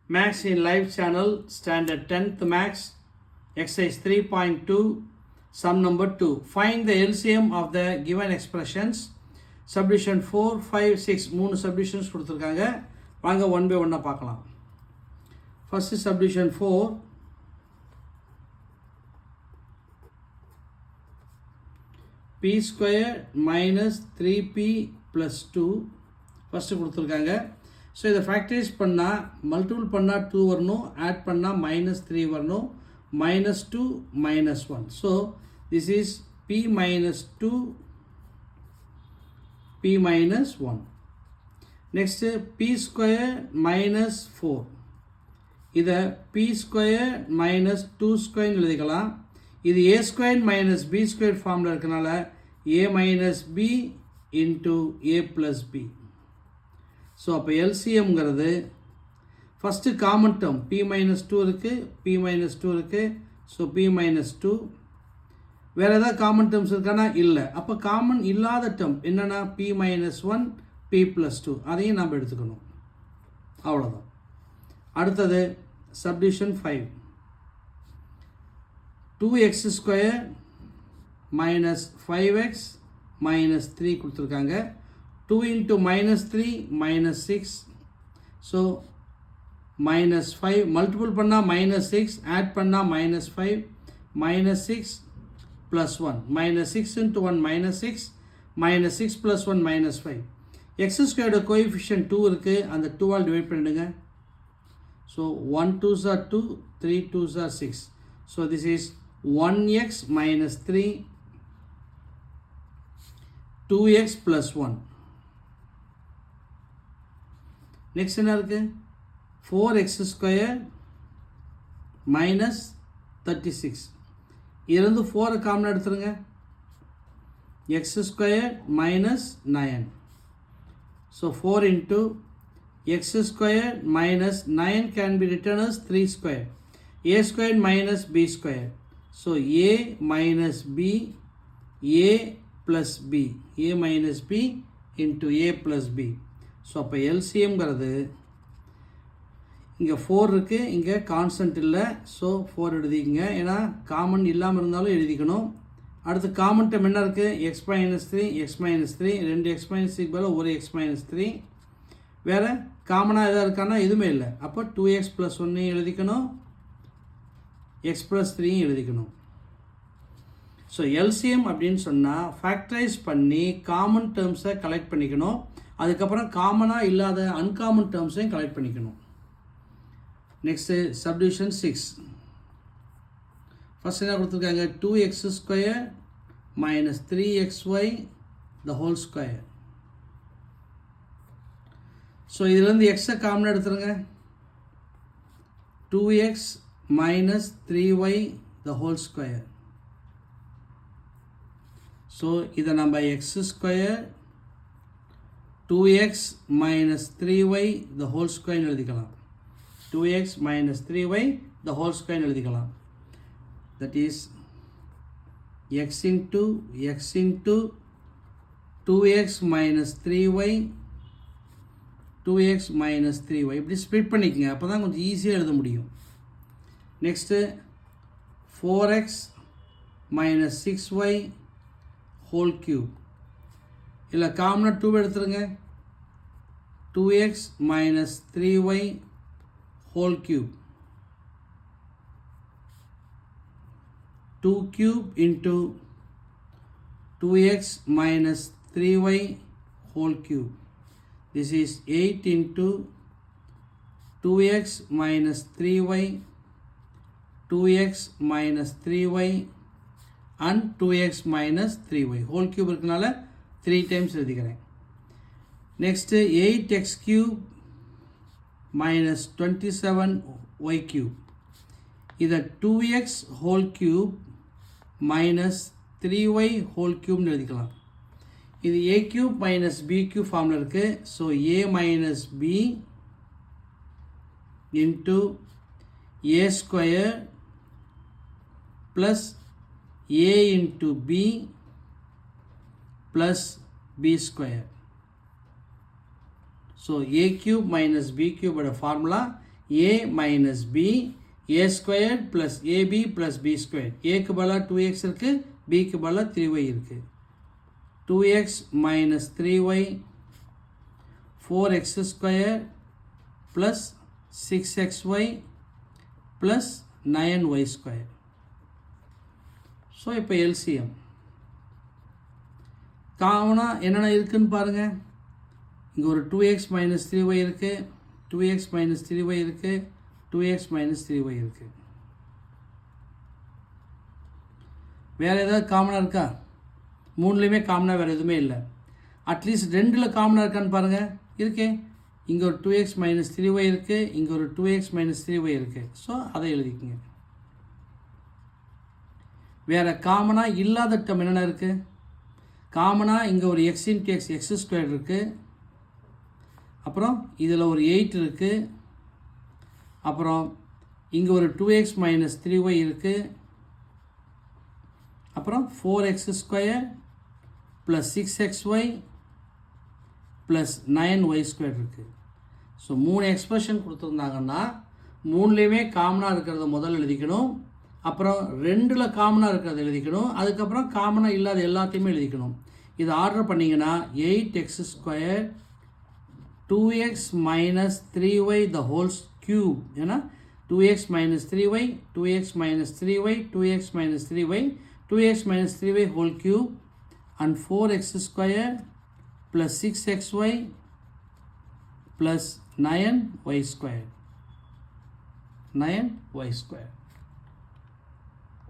Max in Live channel, standard 10th Max, exercise 3.2, sum number 2. Find the LCM of the given expressions. Subdivision 4, 5, 6, 3 subdivisions கொடுத்திருக்காங்க. வாங்க one by one பார்க்கலாம். First subdivision 4. P square minus 3p plus 2 first கொடுத்திருக்காங்க. So இதை factorise பண்ணால் multiple பண்ணால் 2 வரணும், add பண்ணால் -3 வரணும், -2 -1. So this is p minus 2 p minus 1. Next p square minus 4, இதை p ஸ்கொயர் மைனஸ் 2 ஸ்கொயர் எழுதிக்கலாம். இது a square minus b square ஃபார்மில் இருக்கனால a minus b into a plus b. So அப்போ எல்சிஎம்ங்கிறது first common term p minus 2 இருக்குது, p minus 2 இருக்குது. So p minus 2. வேறு ஏதாவது காமன் டேர்ம்ஸ் இருக்கானா? இல்லை. அப்போ காமன் இல்லாத டேர்ம் என்னென்னா p மைனஸ் 1 p ப்ளஸ் 2, அதையும் நம்ம எடுத்துக்கணும். அவ்வளோதான். அடுத்தது subdivision 5. 2x square minus 5x minus 3 கொடுத்துருக்காங்க. 2 into minus 3 minus 6. So minus 5 multiple பண்ணால் minus 6, add பண்ணால் minus 5, minus 6 plus 1. Minus 6 into 1 minus 6, minus 6 plus 1 minus 5. x squared coefficient 2 இருக்குது, அந்த 2 ஆல் டிவைட் பண்ணிடுங்க. So 1 2s are 2, 3 2s are 6. So this is 1x minus 3, 2x plus 1. Next என்ன இருக்குது? 4x square minus 36. இதுலேருந்து 4 common எடுத்துருங்க. x square minus 9. So 4 into x square minus 9 can be written as 3 square. a square minus b square. So a minus b, a plus b, a minus b into a plus b. So அப்போ எல்சிஎம்ங்கிறது இங்கே 4 இருக்குது, இங்கே constant இல்லை. So 4 எழுதிக்கங்க, ஏன்னா common இல்லாமல் இருந்தாலும் எழுதிக்கணும். அடுத்து காமன் டேர்ம் என்ன இருக்குது? X minus 3, X minus 3, 2 X minus 3 பதில் ஒரு எக்ஸ் மைனஸ் 3. வேறு காமனாக எதாவது இருக்கான்னா எதுவுமே இல்லை. அப்போ 2x ப்ளஸ் 1 எழுதிக்கணும், எக்ஸ் ப்ளஸ் 3 எழுதிக்கணும். ஸோ எல்சிஎம் அப்படின்னு சொன்னால் ஃபேக்டரைஸ் பண்ணி காமன் டேர்ம்ஸை கலெக்ட் பண்ணிக்கணும். அதுக்கப்புறம் காமனாக இல்லாத அன்காமன் டேர்ம்ஸையும் கலெக்ட் பண்ணிக்கணும். Next subdivision 6. ஃபஸ்ட் என்ன கொடுத்துருக்காங்க? 2x square minus 3xy the whole square. So இதுலேருந்து எக்ஸை காமனாக எடுத்துருங்க. 2x minus 3y the whole square. So இதை நம்ம X square 2x minus 3y the whole square எழுதிக்கலாம். 2x minus 3y the whole square எழுதிக்கலாம். That is x into 2x minus 3y 2x minus 3y இப்படி split பண்ணிக்கங்க, அப்போ தான் கொஞ்சம் ஈஸியாக எழுத முடியும். Next 4x minus 6y whole cube. இல்லை காமனாக 2 எடுத்துருங்க. 2x minus 3y whole cube. 2 cube into 2x minus 3y whole cube. This is 8 into 2x minus 3y 2x minus 3y and 2x minus 3y whole cube இருக்கனால 3 times எழுதிக்கிறேன். Next 8x cube minus 27y cube. இதை 2x whole cube minus 3y whole கியூப்னு எழுதிக்கலாம். இது a cube minus b cube ஃபார்மில் இருக்குது. So a minus b into a square plus a into b plus b square. So a cube minus b cube formula a minus b a squared plus ab plus b squared. aக்கு பதிலாக 2x இருக்குது, bக்கு பதிலாக 3y இருக்குது. 2x minus 3y 4x squared plus 6xy plus 9y squared. So இப்போ LCM காமனாக என்னென்ன இருக்குதுன்னு பாருங்கள். இங்கே ஒரு 2x minus 3y இருக்குது, 2x minus 3y இருக்குது, 2x minus 3y இருக்குது. வேறு ஏதாவது காமனாக இருக்கா? மூணுலேயுமே காமனாக வேறு எதுவுமே இல்லை. அட்லீஸ்ட் ரெண்டில் காமனாக இருக்கான்னு பாருங்கள். இருக்கே, இங்கே ஒரு 2x minus 3y இருக்குது, இங்கே ஒரு 2x minus 3y இருக்குது. ஸோ அதை எழுதிக்கங்க. வேறு காமனாக இல்லாத டேர்ம் என்னென்ன இருக்குது? காமனாக இங்கே ஒரு x into x x square இருக்குது, அப்புறம் இதில் ஒரு 8 இருக்குது, அப்புறம் இங்கே ஒரு 2x minus 3y இருக்குது, அப்புறம் 4x square plus 6xy plus 9y square இருக்குது. ஸோ 3 எக்ஸ்பிரஷன் கொடுத்துருந்தாங்கன்னா மூணுலேயுமே காமனாக இருக்கிறத முதல்ல எழுதிக்கணும், அப்புறம் ரெண்டில் காமனாக இருக்கிறத எழுதிக்கணும், அதுக்கப்புறம் காமனாக இல்லாத எல்லாத்தையுமே எழுதிக்கணும். இது ஆர்டர் பண்ணிங்கன்னா 8x square 2x minus 3y the whole cube. ஏன்னா 2x minus 3y 2x minus 3y 2x minus 3y 2x minus 3y whole cube and 4x square plus 6xy plus 9y square. 9y square.